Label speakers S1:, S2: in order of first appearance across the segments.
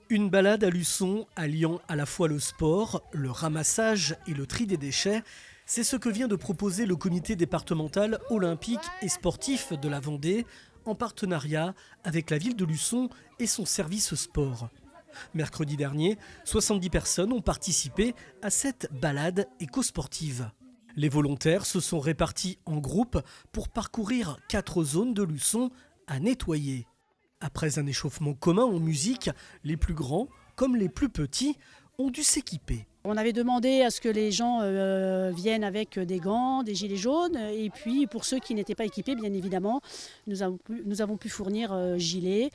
S1: Une balade à Luçon alliant à la fois le sport, le ramassage et le tri des déchets, c'est ce que vient de proposer le comité départemental olympique et sportif de la Vendée en partenariat avec la ville de Luçon et son service sport. Mercredi dernier, 70 personnes ont participé à cette balade éco-sportive. Les volontaires se sont répartis en groupes pour parcourir 4 zones de Luçon à nettoyer. Après un échauffement commun en musique, les plus grands comme les plus petits ont dû s'équiper.
S2: On avait demandé à ce que les gens viennent avec des gants, des gilets jaunes et puis pour ceux qui n'étaient pas équipés, bien évidemment, nous avons pu fournir gilets,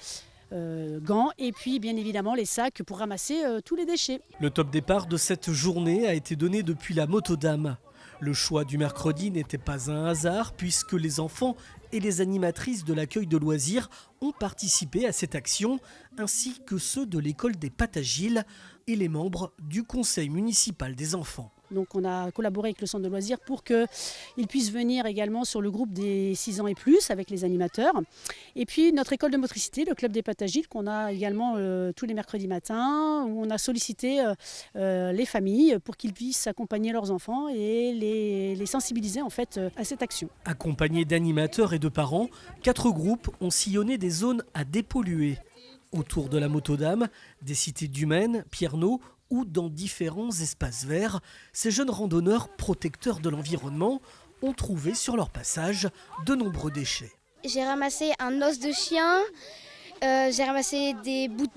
S2: gants et puis bien évidemment les sacs pour ramasser tous les déchets.
S1: Le top départ de cette journée a été donné depuis la Motodame. Le choix du mercredi n'était pas un hasard puisque les enfants et les animatrices de l'accueil de loisirs ont participé à cette action, ainsi que ceux de l'école des Patagiles et les membres du conseil municipal des enfants.
S2: Donc on a collaboré avec le centre de loisirs pour qu'ils puissent venir également sur le groupe des 6 ans et plus avec les animateurs. Et puis notre école de motricité, le club des Patagiles, qu'on a également tous les mercredis matins, où on a sollicité les familles pour qu'ils puissent accompagner leurs enfants et les sensibiliser en fait à cette action.
S1: Accompagnés d'animateurs et de parents, 4 groupes ont sillonné des zones à dépolluer. Autour de la Motodame, des cités d'Humaine, Pierno ou dans différents espaces verts, ces jeunes randonneurs protecteurs de l'environnement ont trouvé sur leur passage de nombreux déchets.
S3: J'ai ramassé un os de chien, j'ai ramassé des bouts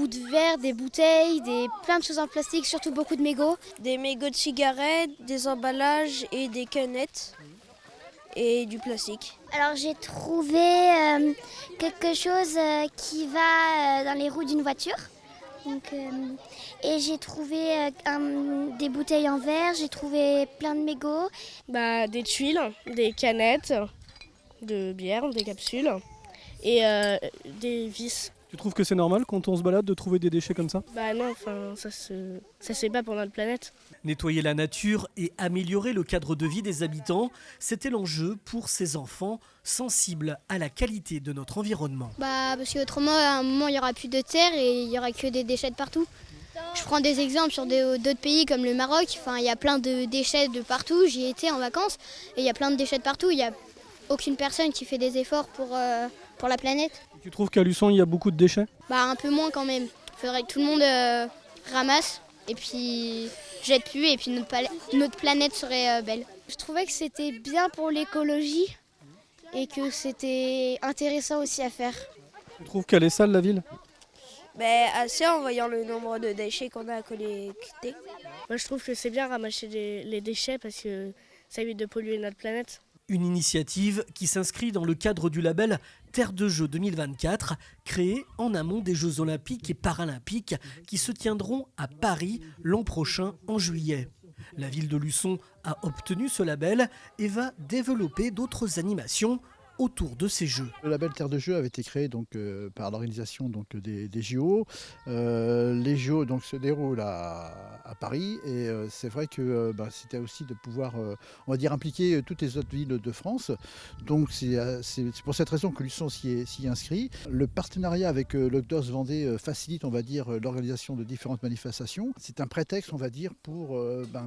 S3: de verre, des bouteilles, plein de choses en plastique, surtout beaucoup de mégots.
S4: Des mégots de cigarettes, des emballages et des canettes et du plastique.
S3: Alors j'ai trouvé quelque chose qui va dans les roues d'une voiture. Et j'ai trouvé des bouteilles en verre, j'ai trouvé plein de mégots.
S4: Des tuiles, des canettes de bière, des capsules et des vis.
S1: Tu trouves que c'est normal quand on se balade de trouver des déchets comme ça ?
S4: Non, ça se fait pas pour notre planète.
S1: Nettoyer la nature et améliorer le cadre de vie des habitants, c'était l'enjeu pour ces enfants sensibles à la qualité de notre environnement.
S3: Parce qu'autrement, à un moment, il n'y aura plus de terre et il n'y aura que des déchets de partout. Je prends des exemples sur d'autres pays comme le Maroc. Il y a plein de déchets de partout. J'y étais en vacances et il y a plein de déchets de partout. Il n'y a aucune personne qui fait des efforts pour la planète.
S1: Tu trouves qu'à Luçon, il y a beaucoup de déchets ?
S3: Un peu moins quand même. Il faudrait que tout le monde ramasse et puis jette plus et puis notre planète serait belle. Je trouvais que c'était bien pour l'écologie et que c'était intéressant aussi à faire.
S1: Tu trouves qu'elle est sale la ville ?
S4: Assez en voyant le nombre de déchets qu'on a à collecter. Moi je trouve que c'est bien ramasser les déchets parce que ça évite de polluer notre planète.
S1: Une initiative qui s'inscrit dans le cadre du label Terre de Jeux 2024, créé en amont des Jeux Olympiques et Paralympiques qui se tiendront à Paris l'an prochain en juillet. La ville de Luçon a obtenu ce label et va développer d'autres animations autour de ces Jeux.
S5: Le label Terre de Jeux avait été créé par l'organisation des JO. Les JO se déroulent à Paris et c'est vrai que c'était aussi de pouvoir impliquer toutes les autres villes de France. Donc c'est pour cette raison que Luçon s'y est inscrit. Le partenariat avec l'Octos Vendée facilite l'organisation de différentes manifestations. C'est un prétexte pour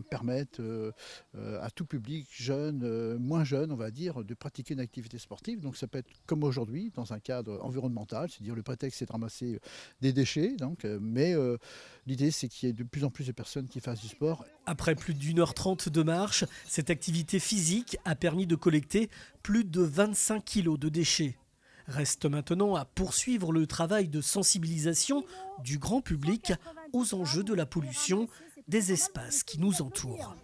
S5: permettre à tout public, jeune, moins jeune de pratiquer une activité sportive. Donc ça peut être comme aujourd'hui dans un cadre environnemental, c'est-à-dire le prétexte c'est de ramasser des déchets, mais l'idée c'est qu'il y ait de plus en plus de personnes qui fassent du sport.
S1: Après plus d'1h30 de marche, cette activité physique a permis de collecter plus de 25 kilos de déchets. Reste maintenant à poursuivre le travail de sensibilisation du grand public aux enjeux de la pollution des espaces qui nous entourent.